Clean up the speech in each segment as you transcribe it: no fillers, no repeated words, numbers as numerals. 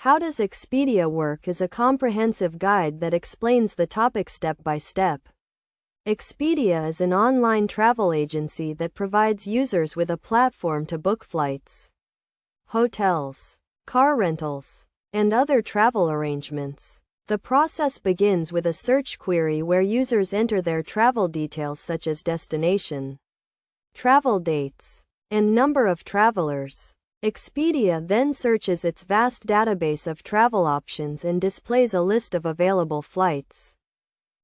How Does Expedia Work is a comprehensive guide that explains the topic step by step. Expedia is an online travel agency that provides users with a platform to book flights, hotels, car rentals, and other travel arrangements. The process begins with a search query where users enter their travel details such as destination, travel dates, and number of travelers. Expedia then searches its vast database of travel options and displays a list of available flights,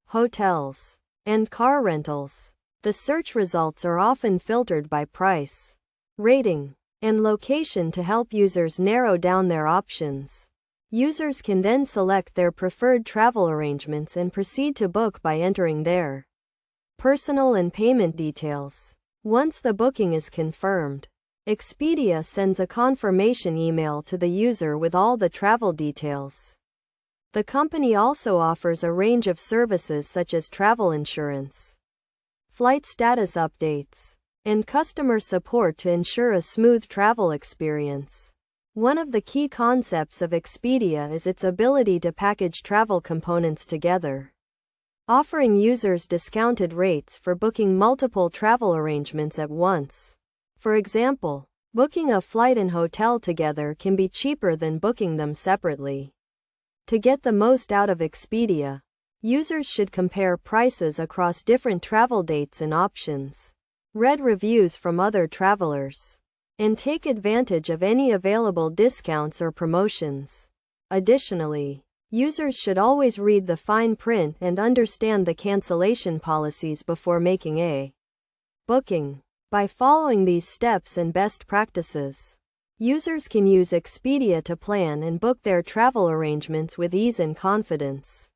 hotels, and car rentals. The search results are often filtered by price, rating, and location to help users narrow down their options. Users can then select their preferred travel arrangements and proceed to book by entering their personal and payment details. Once the booking is confirmed, Expedia sends a confirmation email to the user with all the travel details. The company also offers a range of services such as travel insurance, flight status updates, and customer support to ensure a smooth travel experience. One of the key concepts of Expedia is its ability to package travel components together, offering users discounted rates for booking multiple travel arrangements at once. For example, booking a flight and hotel together can be cheaper than booking them separately. To get the most out of Expedia, users should compare prices across different travel dates and options, read reviews from other travelers, and take advantage of any available discounts or promotions. Additionally, users should always read the fine print and understand the cancellation policies before making a booking. By following these steps and best practices, users can use Expedia to plan and book their travel arrangements with ease and confidence.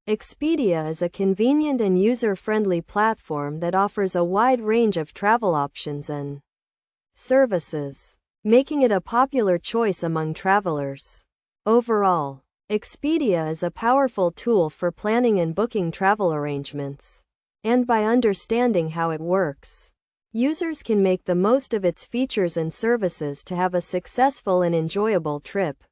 Expedia is a convenient and user-friendly platform that offers a wide range of travel options and services, making it a popular choice among travelers. Overall, Expedia is a powerful tool for planning and booking travel arrangements, and by understanding how it works, users can make the most of its features and services to have a successful and enjoyable trip.